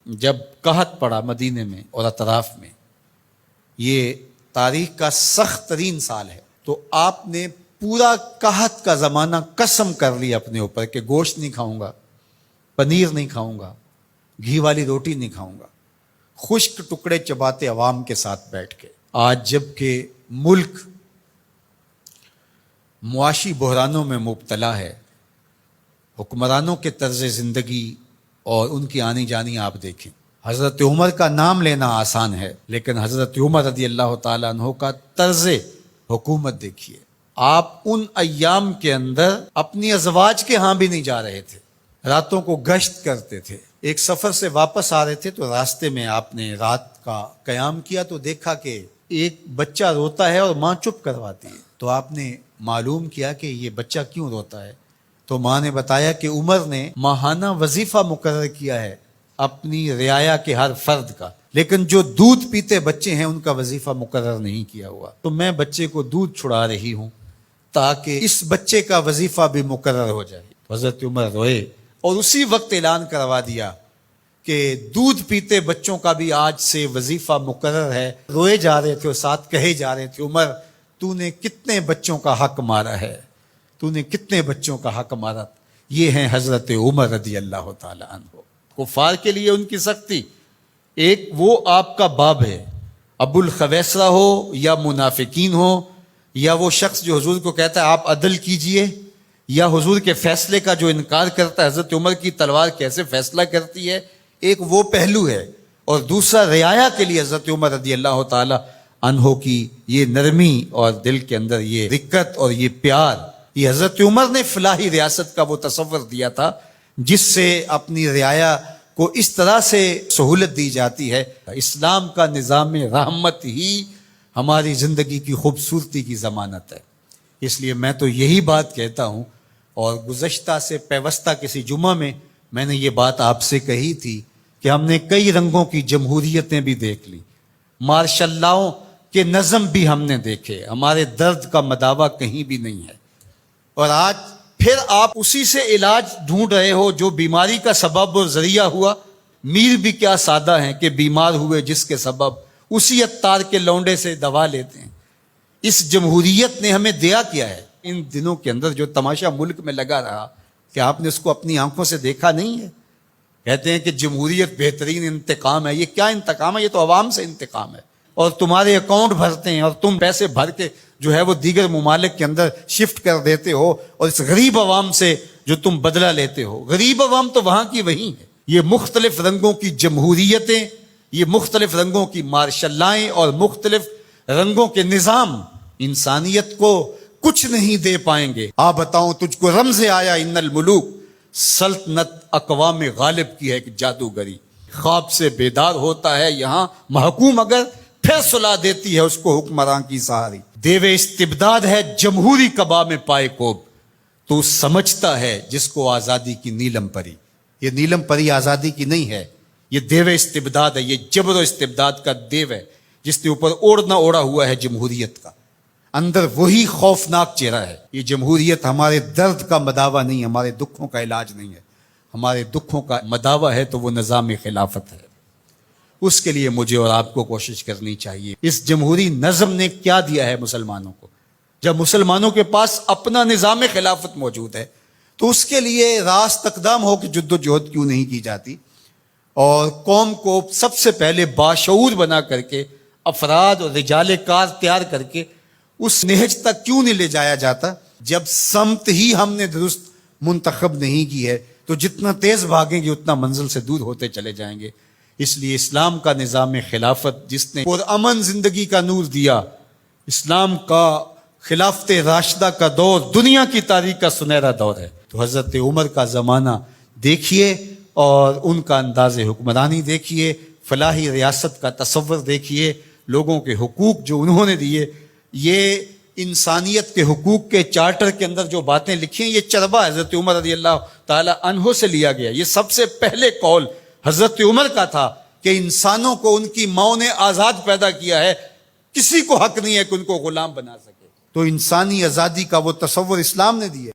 جب قحط پڑا مدینے میں اور اطراف میں، یہ تاریخ کا سخت ترین سال ہے، تو آپ نے پورا قحط کا زمانہ قسم کر لی اپنے اوپر کہ گوشت نہیں کھاؤں گا، پنیر نہیں کھاؤں گا، گھی والی روٹی نہیں کھاؤں گا، خشک ٹکڑے چباتے عوام کے ساتھ بیٹھ کے۔ آج جب کہ ملک معاشی بحرانوں میں مبتلا ہے، حکمرانوں کے طرز زندگی اور ان کی آنی جانی آپ دیکھیں۔ حضرت عمر کا نام لینا آسان ہے، لیکن حضرت عمر رضی اللہ تعالیٰ عنہ کا طرز حکومت دیکھیے۔ آپ ان ایام کے اندر اپنی ازواج کے ہاں بھی نہیں جا رہے تھے، راتوں کو گشت کرتے تھے۔ ایک سفر سے واپس آ رہے تھے تو راستے میں آپ نے رات کا قیام کیا تو دیکھا کہ ایک بچہ روتا ہے اور ماں چپ کرواتی ہے۔ تو آپ نے معلوم کیا کہ یہ بچہ کیوں روتا ہے، تو ماں نے بتایا کہ عمر نے ماہانہ وظیفہ مقرر کیا ہے اپنی رعایا کے ہر فرد کا، لیکن جو دودھ پیتے بچے ہیں ان کا وظیفہ مقرر نہیں کیا ہوا، تو میں بچے کو دودھ چھڑا رہی ہوں تاکہ اس بچے کا وظیفہ بھی مقرر ہو جائے۔ حضرت عمر روئے اور اسی وقت اعلان کروا دیا کہ دودھ پیتے بچوں کا بھی آج سے وظیفہ مقرر ہے۔ روئے جا رہے تھے اور ساتھ کہے جا رہے تھے، عمر تو نے کتنے بچوں کا حق مارا ہے، تو نے کتنے بچوں کا حق مارا۔ یہ ہیں حضرت عمر رضی اللہ تعالی عنہ۔ کفار کے لیے ان کی سختی، ایک وہ آپ کا باب ہے، ابو الخویسرہ ہو یا منافقین ہو یا وہ شخص جو حضور کو کہتا ہے آپ عدل کیجئے، یا حضور کے فیصلے کا جو انکار کرتا ہے، حضرت عمر کی تلوار کیسے فیصلہ کرتی ہے، ایک وہ پہلو ہے، اور دوسرا رعایا کے لیے حضرت عمر رضی اللہ تعالی عنہ کی یہ نرمی اور دل کے اندر یہ رقت اور یہ پیار، یہ حضرت عمر نے فلاحی ریاست کا وہ تصور دیا تھا جس سے اپنی رعایا کو اس طرح سے سہولت دی جاتی ہے۔ اسلام کا نظام رحمت ہی ہماری زندگی کی خوبصورتی کی ضمانت ہے۔ اس لیے میں تو یہی بات کہتا ہوں، اور گزشتہ سے پیوستہ کسی جمعہ میں نے یہ بات آپ سے کہی تھی کہ ہم نے کئی رنگوں کی جمہوریتیں بھی دیکھ لی، مارشل لاؤں کے نظم بھی ہم نے دیکھے، ہمارے درد کا مداوع کہیں بھی نہیں ہے، اور آج پھر آپ اسی سے علاج ڈھونڈ رہے ہو جو بیماری کا سبب اور ذریعہ ہوا۔ میر بھی کیا سادہ ہیں کہ بیمار ہوئے جس کے سبب اسی عطار کے لونڈے سے دوا لیتے ہیں۔ اس جمہوریت نے ہمیں دیا کیا ہے؟ ان دنوں کے اندر جو تماشا ملک میں لگا رہا کہ آپ نے اس کو اپنی آنکھوں سے دیکھا نہیں ہے؟ کہتے ہیں کہ جمہوریت بہترین انتقام ہے۔ یہ کیا انتقام ہے؟ یہ تو عوام سے انتقام ہے، اور تمہارے اکاؤنٹ بھرتے ہیں اور تم پیسے بھر کے جو ہے وہ دیگر ممالک کے اندر شفٹ کر دیتے ہو، اور اس غریب عوام سے جو تم بدلہ لیتے ہو۔ غریب عوام تو وہاں کی وہی ہے۔ یہ مختلف رنگوں کی جمہوریتیں، یہ مختلف رنگوں کی مارشل لائیں اور مختلف رنگوں کے نظام انسانیت کو کچھ نہیں دے پائیں گے۔ بتاؤں تجھ کو رمز آیا ان الملوک، سلطنت اقوام غالب کی ہے کہ جادوگری، خواب سے بیدار ہوتا ہے یہاں محکوم، اگر پھر سلا دیتی ہے اس کو حکمراں کی سہاری۔ دیو استبداد ہے جمہوری قبا میں پائے کوب، تو سمجھتا ہے جس کو آزادی کی نیلم پری۔ یہ نیلم پری آزادی کی نہیں ہے، یہ دیو استبداد ہے، یہ جبر و استبداد کا دیو ہے جس کے اوپر اوڑھنا اوڑھا ہوا ہے جمہوریت کا۔ اندر وہی خوفناک چہرہ ہے۔ یہ جمہوریت ہمارے درد کا مداوع نہیں، ہمارے دکھوں کا علاج نہیں ہے، ہمارے دکھوں کا مداوع ہے تو وہ نظام خلافت ہے۔ اس کے لیے مجھے اور آپ کو کوشش کرنی چاہیے۔ اس جمہوری نظم نے کیا دیا ہے مسلمانوں کو؟ جب مسلمانوں کے پاس اپنا نظام خلافت موجود ہے تو اس کے لیے راست اقدام ہو کہ جد و جہد کیوں نہیں کی جاتی، اور قوم کو سب سے پہلے باشعور بنا کر کے افراد اور رجال کار تیار کر کے اس نہج تک کیوں نہیں لے جایا جاتا؟ جب سمت ہی ہم نے درست منتخب نہیں کی ہے تو جتنا تیز بھاگیں گے اتنا منزل سے دور ہوتے چلے جائیں گے۔ اس لیے اسلام کا نظام خلافت جس نے پرامن زندگی کا نور دیا، اسلام کا خلافت راشدہ کا دور دنیا کی تاریخ کا سنہرا دور ہے۔ تو حضرت عمر کا زمانہ دیکھیے اور ان کا انداز حکمرانی دیکھیے، فلاحی ریاست کا تصور دیکھیے، لوگوں کے حقوق جو انہوں نے دیے۔ یہ انسانیت کے حقوق کے چارٹر کے اندر جو باتیں لکھی ہیں، یہ چربا حضرت عمر رضی اللہ تعالی عنہ سے لیا گیا۔ یہ سب سے پہلے قول حضرت عمر کا تھا کہ انسانوں کو ان کی ماں نے آزاد پیدا کیا ہے، کسی کو حق نہیں ہے کہ ان کو غلام بنا سکے۔ تو انسانی آزادی کا وہ تصور اسلام نے دیا۔